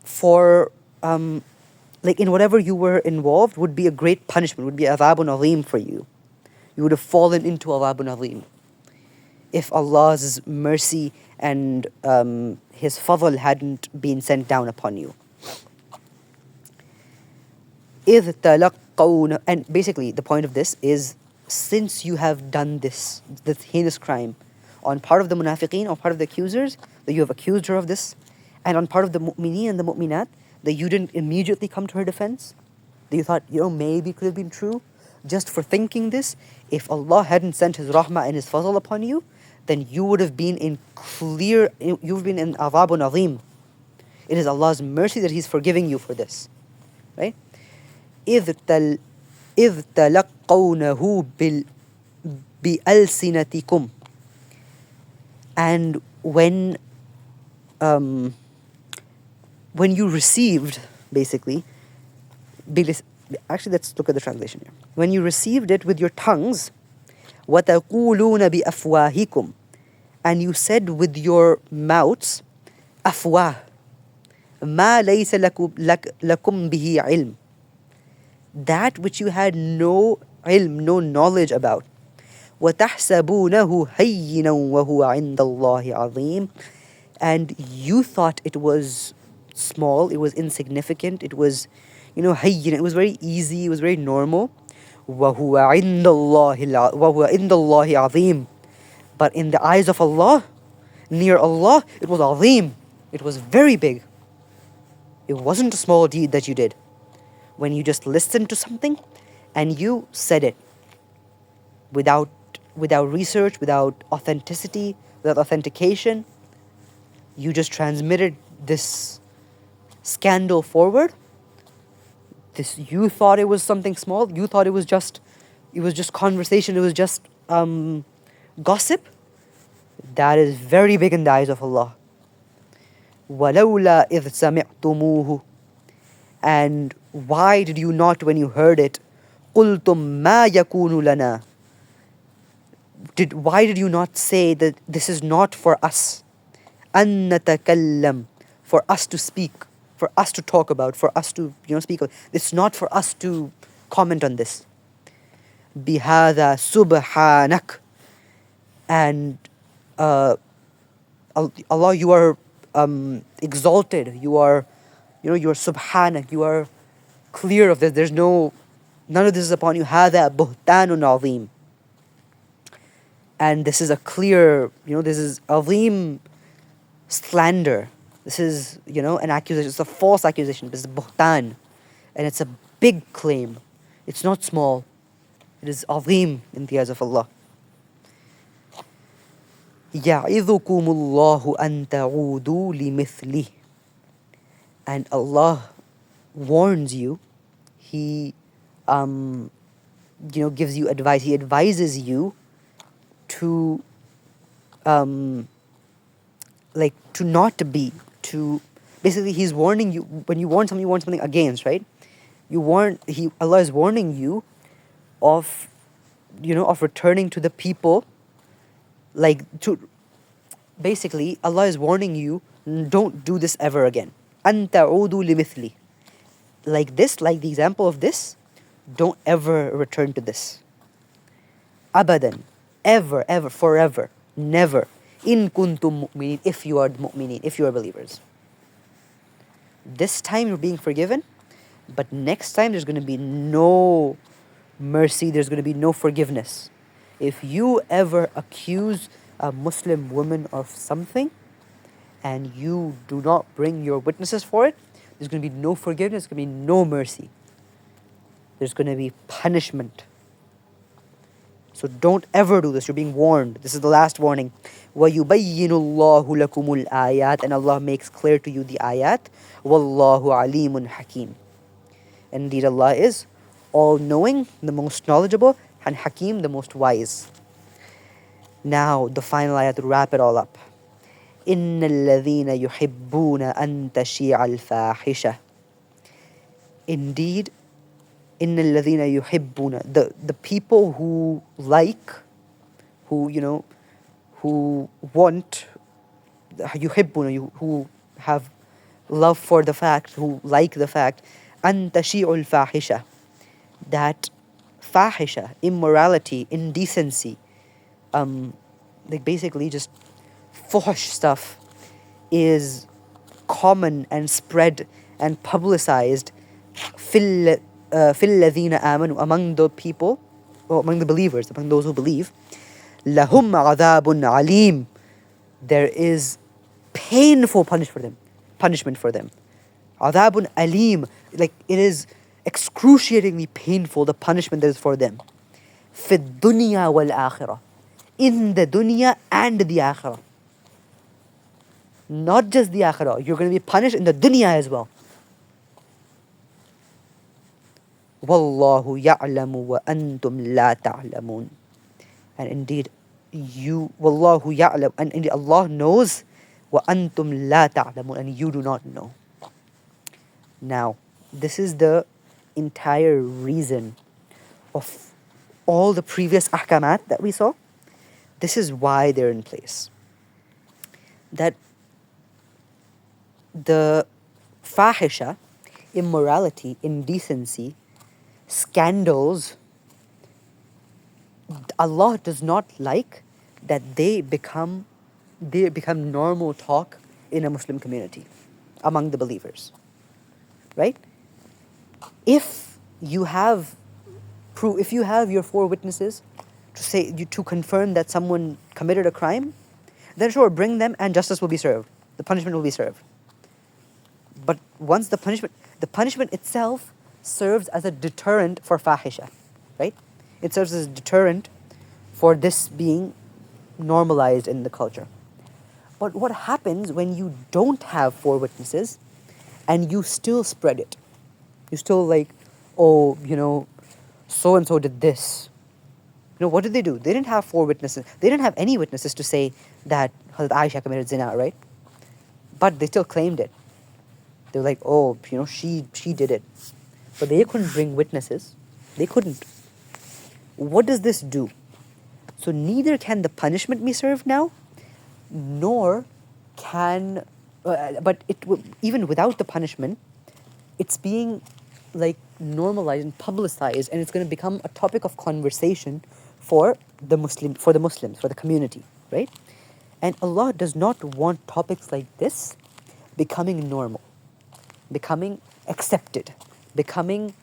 For in whatever you were involved would be a great punishment, would be adhabun azim for you. You would have fallen into adhabun azim. if Allah's mercy and His fadl hadn't been sent down upon you. إِذْ تَلَقَّوْنَ, and basically the point of this is, since you have done this heinous crime on part of the munafiqeen, on part of the accusers, that you have accused her of this, and on part of the mu'mineen and the mu'minat, that you didn't immediately come to her defense, that you thought, maybe it could have been true, just for thinking this, if Allah hadn't sent His rahmah and His fazl upon you, then you would have been in you've been in adhabun azim. It is Allah's mercy that He's forgiving you for this. Right? إِذْ تَلَقَّوْنَهُ بِأَلْسِنَتِكُمْ. And when you received, basically, actually let's look at the translation here. When you received it with your tongues, وَتَقُولُونَ بِأَفْوَاهِكُمْ, and you said with your mouths, أَفْوَاه مَا لَيْسَ لَكُمْ بِهِ عِلْمٍ, that which you had no ilm, no knowledge about. وَتَحْسَبُونَهُ هَيِّنًا وَهُوَ عِنْدَ اللَّهِ عَظِيمٌ, and you thought it was small, it was insignificant, it was, hayyin, it was very easy, it was very normal. وَهُوَ عِنْدَ اللَّهِ عَظِيمٌ, but in the eyes of Allah, near Allah, it was azim, it was very big. It wasn't a small deed that you did. When you just listened to something and you said it without research, without authenticity, without authentication, you just transmitted this scandal forward. You thought it was something small, you thought it was just conversation, it was just gossip. That is very big in the eyes of Allah. وَلَوْلَا إِذْ سَمِعْتُمُوهُ, and why did you not, when you heard it, قُلْتُمْ مَا يَكُونُ لَنَا, why did you not say that this is not for us, أَن نَتَكَلَّمْ, for us to speak, for us to talk about, for us to speak of, it's not for us to comment on this. بِهَذَا سُبْحَانَكَ, and Allah, you are exalted, you are subhanak, you are clear of this, there's none of this is upon you. هَذَا بُهْتَانٌ عَظِيمٌ, and this is a clear, this is azim slander, this is, an accusation, it's a false accusation, this is buhtan, and it's a big claim, it's not small, it is azim in the eyes of Allah. يَعِظُكُمُ اللَّهُ أَن تَعُودُوا لِمِثْلِهِ, and Allah warns you, He gives you advice, He advises you to basically He's warning you, when you warn something against, right? Allah is warning you of returning to the people, basically Allah is warning you, don't do this ever again. أَن تَعُودُوا لِمِثْلِهِ, like the example of this, don't ever return to this. Abadan, ever, forever, never. In kuntum mu'minin, if you are mu'minin, if you are believers. This time you're being forgiven, but next time there's going to be no mercy, there's going to be no forgiveness. If you ever accuse a Muslim woman of something and you do not bring your witnesses for it, there's going to be no forgiveness, there's going to be no mercy. There's going to be punishment. So don't ever do this. You're being warned. This is the last warning. وَيُبَيِّنُ اللَّهُ لَكُمُ الْآيَاتِ, and Allah makes clear to you the ayat. وَاللَّهُ عَلِيمٌ حَكِيمٌ. Indeed, Allah is all-knowing, the most knowledgeable, and Hakim, the most wise. Now, the final ayat to wrap it all up. إِنَّ الَّذِينَ يُحِبُّونَ أَن تَشِيعَ الْفَاحِشَةِ. Indeed, إِنَّ الَّذِينَ يُحِبُّونَ, the people who like, who want, يُحِبُّونَ, who have love for the fact, who like the fact, أَن تَشِيعُ الْفَاحِشَةِ, that fahisha, immorality, indecency, like basically just fuhsh stuff is common and spread and publicized fil الذين آمنوا, among the people, or among the believers, among those who believe, لهم عذاب عليم, there is painful punishment for them. عذاب أليم, like it is excruciatingly painful, the punishment that is for them. في الدنيا والآخرة, in the dunya and the akhirah. Not just the akhirah, you're going to be punished in the dunya as well. وَاللَّهُ يَعْلَمُ وَأَنْتُمْ لَا تَعْلَمُونَ. And indeed, وَاللَّهُ يَعْلَمُ, and indeed Allah knows, وَأَنْتُمْ لَا تَعْلَمُونَ, and you do not know. Now, this is the entire reason of all the previous ahkamat that we saw. This is why they're in place. That the fahisha, immorality, indecency, scandals, Allah does not like that they become normal talk in a Muslim community among the believers. Right? If you have your 4 witnesses to confirm that someone committed a crime, then sure, bring them and justice will be served. The punishment will be served. But once the punishment itself serves as a deterrent for fahisha, right? It serves as a deterrent for this being normalized in the culture. But what happens when you don't have 4 witnesses and you still spread it? You still like, oh, so-and-so did this. What did they do? They didn't have 4 witnesses. They didn't have any witnesses to say that Hazrat Aisha committed zina, right? But they still claimed it. They were like, oh, she did it. But they couldn't bring witnesses. They couldn't. What does this do? So neither can the punishment be served now, nor can, even without the punishment, it's being like normalized and publicized, and it's going to become a topic of conversation for the Muslims, for the community, right? And Allah does not want topics like this becoming normal, becoming accepted, becoming,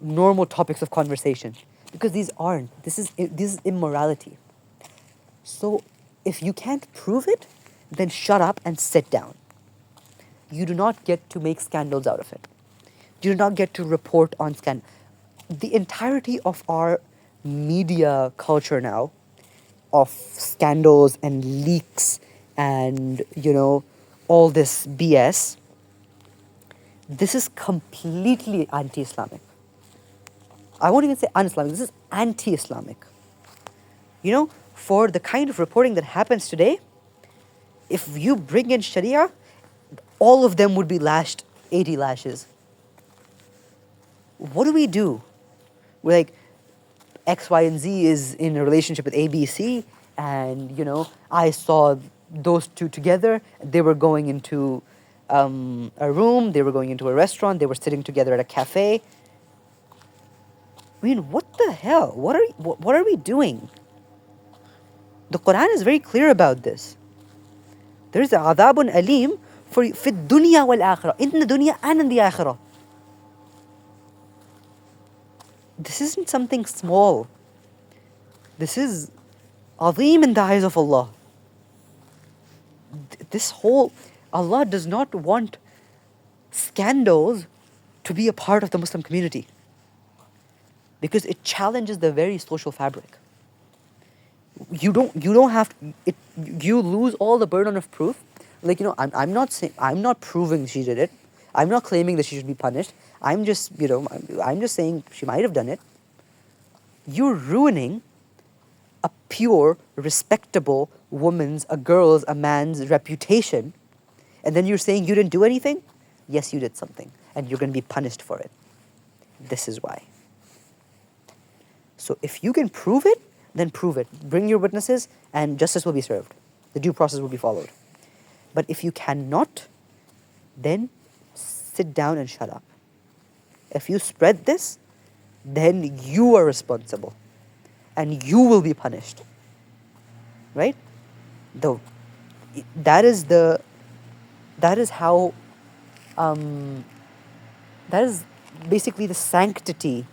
normal topics of conversation, because these aren't. This is immorality. So if you can't prove it, then shut up and sit down. You do not get to make scandals out of it. You do not get to report on scandals. The entirety of our media culture now, of scandals and leaks and, all this BS, this is completely anti-Islamic. I won't even say un-Islamic, this is anti-Islamic. For the kind of reporting that happens today, if you bring in Sharia, all of them would be lashed 80 lashes. What do? We're like, X, Y, and Z is in a relationship with A, B, C, and, I saw those 2 together. They were going into a room, they were going into a restaurant, they were sitting together at a cafe. I mean, what the hell? What are we doing? The Quran is very clear about this. There is a adabun alim for fi dunya wal akhirah, in the dunya and in the akhirah. This isn't something small. This is azim in the eyes of Allah. Allah does not want scandals to be a part of the Muslim community, because it challenges the very social fabric. You don't have it. You lose all the burden of proof. Like, I'm not proving she did it. I'm not claiming that she should be punished. I'm just saying she might have done it. You're ruining a pure, respectable woman's, a girl's, a man's reputation, and then you're saying you didn't do anything? Yes, you did something, and you're going to be punished for it. This is why. So if you can prove it, then prove it. Bring your witnesses, and justice will be served. The due process will be followed. But if you cannot, then sit down and shut up. If you spread this, then you are responsible, and you will be punished. right? Though that is the that is how that is basically the sanctity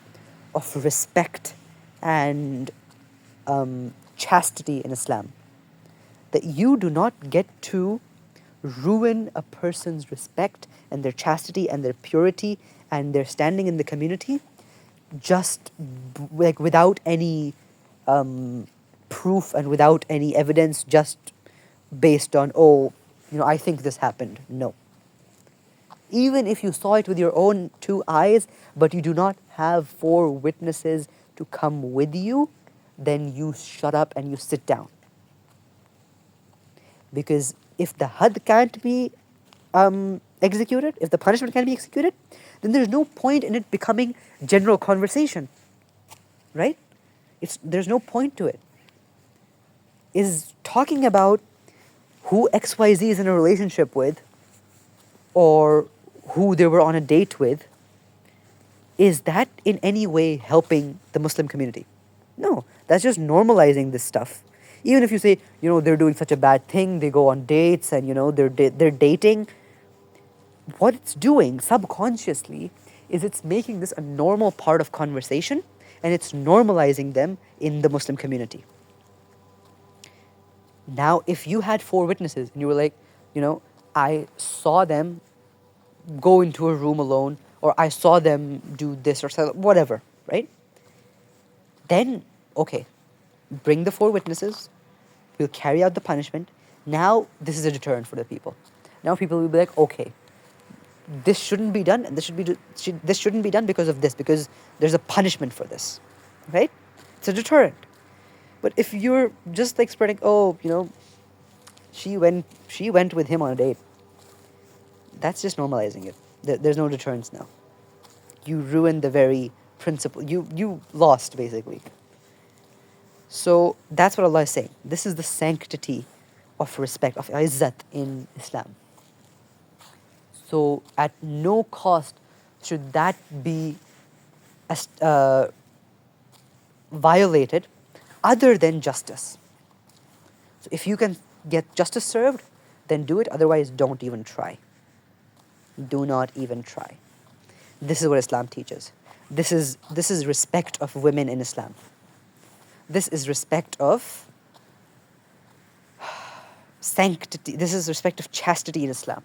of respect and chastity in Islam. That you do not get to ruin a person's respect and their chastity and their purity and their standing in the community just like without any proof and without any evidence, just based on, oh, I think this happened. No. Even if you saw it with your own two eyes, but you do not have four witnesses to come with you, then you shut up and you sit down. Because if the had can't be executed, if the punishment can't be executed, then there's no point in it becoming general conversation, right? There's no point to it. Is talking about who XYZ is in a relationship with, or who they were on a date with, is that in any way helping the Muslim community? No, that's just normalizing this stuff. Even if you say, they're doing such a bad thing, they go on dates and, they're dating, what it's doing subconsciously is it's making this a normal part of conversation, and it's normalizing them in the Muslim community. Now, if you had four witnesses and you were like, I saw them go into a room alone, or I saw them do this or whatever, right? Then, okay, bring the four witnesses, we'll carry out the punishment. Now, this is a deterrent for the people. Now people will be like, okay, this shouldn't be done, and this shouldn't be done because of this, because there's a punishment for this, right? It's a deterrent. But if you're just like spreading, she went with him on a date, that's just normalizing it. There's no deterrence now. You ruined the very principle. You lost, basically. So that's what Allah is saying. This is the sanctity of respect, of izzat in Islam. So at no cost should that be violated other than justice. So if you can get justice served, then do it. Otherwise, don't even try. Do not even try. This is what Islam teaches. This is respect of women in Islam. This is respect of sanctity. This is respect of chastity in Islam.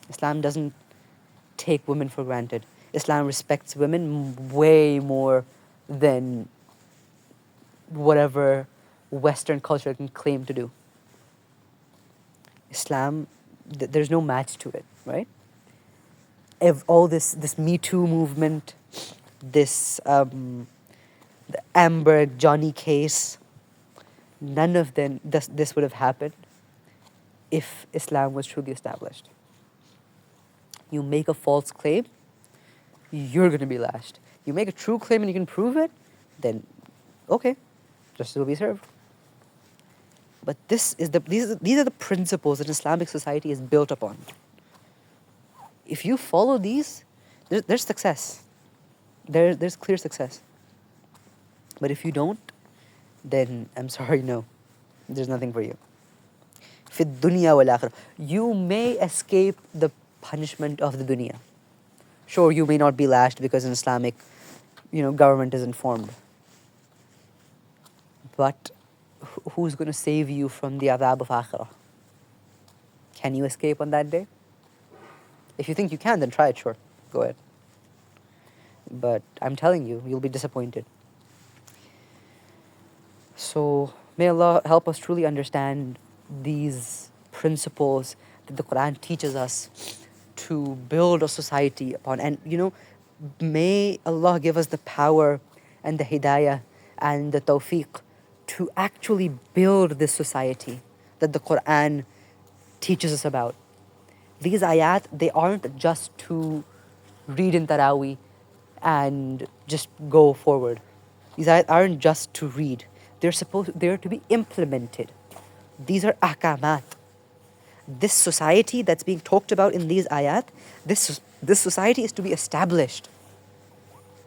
Islam doesn't take women for granted. Islam respects women way more than whatever Western culture can claim to do. Islam, there's no match to it, right? All this Me Too movement, this the Amber Johnny case, none of them, this would have happened if Islam was truly established. You make a false claim, you're going to be lashed. You make a true claim and you can prove it, then okay, justice will be served. But these are the principles that Islamic society is built upon. If you follow these, there's success. There's clear success. But if you don't, then I'm sorry, no. There's nothing for you. في الدنيا والآخرة. You may escape the punishment of the dunya. Sure, you may not be lashed because an Islamic, government is informed. But who's going to save you from the adhab of akhirah? Can you escape on that day? If you think you can, then try it, sure. Go ahead. But I'm telling you, you'll be disappointed. So may Allah help us truly understand these principles that the Quran teaches us to build a society upon. And, may Allah give us the power and the hidayah and the tawfiq to actually build this society that the Quran teaches us about. These ayat, they aren't just to read in Taraweeh and just go forward. These ayat aren't just to read. They're to be implemented. These are ahkamat. This society that's being talked about in these ayat, this society is to be established.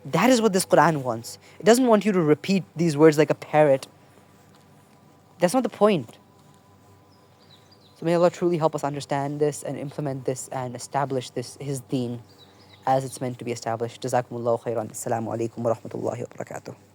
That is what this Quran wants. It doesn't want you to repeat these words like a parrot. That's not the point. So may Allah truly help us understand this and implement this and establish this, His deen, as it's meant to be established. Jazakumullahu khairan. Assalamu alaikum wa rahmatullahi wa barakatuh.